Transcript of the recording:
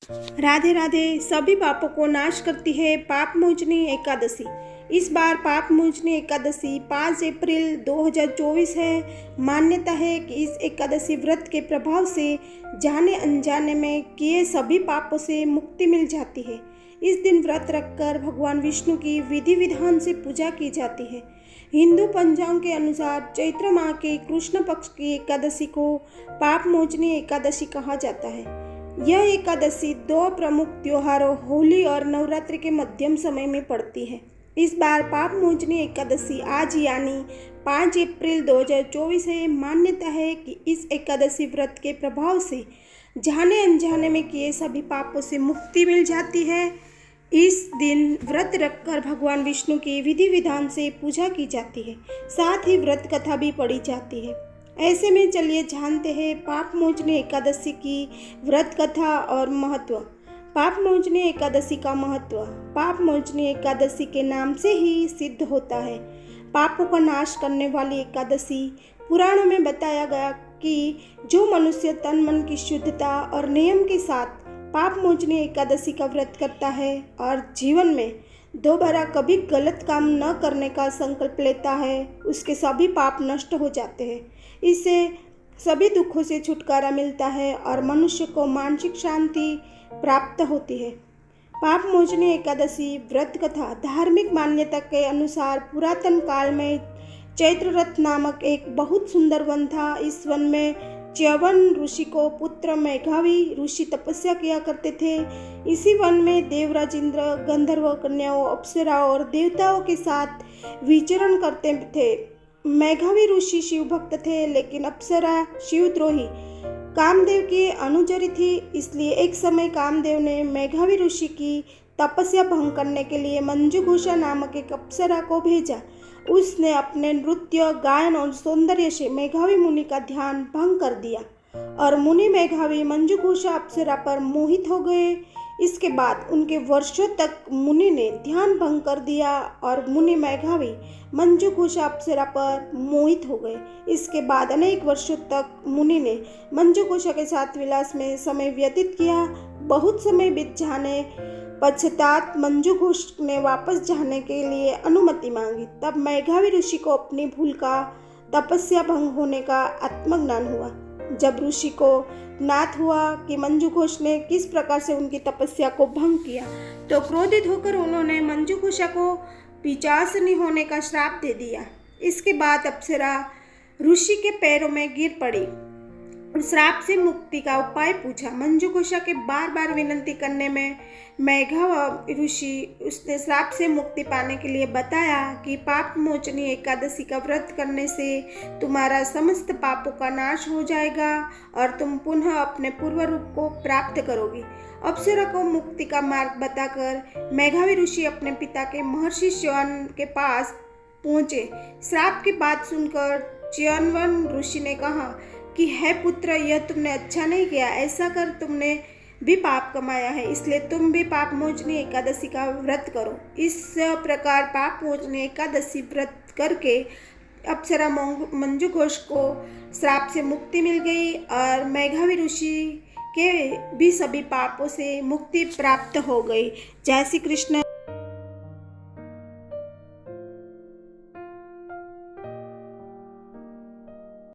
राधे राधे। सभी पापों को नाश करती है पाप मोचनी एकादशी। इस बार पाप मोचनी एकादशी 5 अप्रैल 2024 है। मान्यता है कि इस एकादशी व्रत के प्रभाव से जाने अनजाने में किए सभी पापों से मुक्ति मिल जाती है। इस दिन व्रत रखकर भगवान विष्णु की विधि विधान से पूजा की जाती है। हिंदू पंचांग के अनुसार चैत्र माह के कृष्ण पक्ष की एकादशी को पाप मोचनी एकादशी कहा जाता है। यह एकादशी दो प्रमुख त्योहारों होली और नवरात्रि के मध्यम समय में पड़ती है। इस बार पाप मोचनी एकादशी आज यानी 5 अप्रैल 2024 है। मान्यता है कि इस एकादशी व्रत के प्रभाव से जाने अनजाने में किए सभी पापों से मुक्ति मिल जाती है। इस दिन व्रत रखकर भगवान विष्णु की विधि विधान से पूजा की जाती है, साथ ही व्रत कथा भी पढ़ी जाती है। ऐसे में चलिए जानते हैं पाप मोचनी एकादशी की व्रत कथा और महत्व। पाप मोचनी एकादशी का महत्व। पाप मोचनी एकादशी के नाम से ही सिद्ध होता है पापों का नाश करने वाली एकादशी। पुराणों में बताया गया कि जो मनुष्य तन मन की शुद्धता और नियम के साथ पाप मोचनी एकादशी का व्रत करता है और जीवन में दोबारा कभी गलत काम न करने का संकल्प लेता है, उसके सभी पाप नष्ट हो जाते हैं। इससे सभी दुखों से छुटकारा मिलता है और मनुष्य को मानसिक शांति प्राप्त होती है। पाप मोचनी एकादशी व्रत कथा। धार्मिक मान्यता के अनुसार पुरातन काल में चैत्ररथ नामक एक बहुत सुंदर वन था। इस वन में च्यवन ऋषि को पुत्र मेघावी ऋषि तपस्या किया करते थे। इसी वन में देवराज इंद्र गंधर्व कन्याओं अप्सराओं और देवताओं के साथ विचरण करते थे। मेघावी ऋषि शिव भक्त थे, लेकिन अप्सरा शिवद्रोही कामदेव की अनुचरी थी। इसलिए एक समय कामदेव ने मेघावी ऋषि की तपस्या भंग करने के लिए मंजुघोषा नामक एक अप्सरा को भेजा। उसने अपने नृत्य, गायन और सौंदर्य से मेघावी मुनि का ध्यान भंग कर दिया और मुनि मेघावी मंजुघोषा अप्सरा पर मोहित हो गए। इसके बाद उनके वर्षों तक मुनि ने ध्यान भंग कर दिया और मुनि मेघावी मंजुघोषा अप्सरा पर मोहित हो गए। इसके बाद अनेक वर्षों तक मुनि ने मंजुघोषा के साथ विलास में समय व्यतीत किया। बहुत समय बीत जाने पश्चात मंजुघोष ने वापस जाने के लिए अनुमति मांगी। तब मेघावी ऋषि को अपनी भूल का तपस्या भंग होने का आत्मज्ञान हुआ। जब ऋषि को ज्ञात हुआ कि मंजुघोष ने किस प्रकार से उनकी तपस्या को भंग किया, तो क्रोधित होकर उन्होंने मंजुघोषा को पिशाचिनी होने का श्राप दे दिया। इसके बाद अप्सरा ऋषि के पैरों में गिर पड़ी और श्राप से मुक्ति का उपाय पूछा। मंजुघोषा के बार बार विनती करने में मेघावी ऋषि उसने श्राप से मुक्ति पाने के लिए बताया कि पाप मोचनी एकादशी का व्रत करने से तुम्हारा समस्त पापों का नाश हो जाएगा और तुम पुनः अपने पूर्व रूप को प्राप्त करोगी। अप्सरा को मुक्ति का मार्ग बताकर मेघावी ऋषि अपने पिता के महर्षि च्यवन के पास पहुँचे। श्राप की बात सुनकर च्यवन ऋषि ने कहा कि हे पुत्र, यह तुमने अच्छा नहीं किया। ऐसा कर तुमने भी पाप कमाया है, इसलिए तुम भी पाप मोचनी एकादशी का व्रत करो। इस प्रकार पाप मोचनी एकादशी व्रत करके अप्सरा मंजुघोष को श्राप से मुक्ति मिल गई और मेघावी ऋषि के भी सभी पापों से मुक्ति प्राप्त हो गई। जय श्री कृष्ण।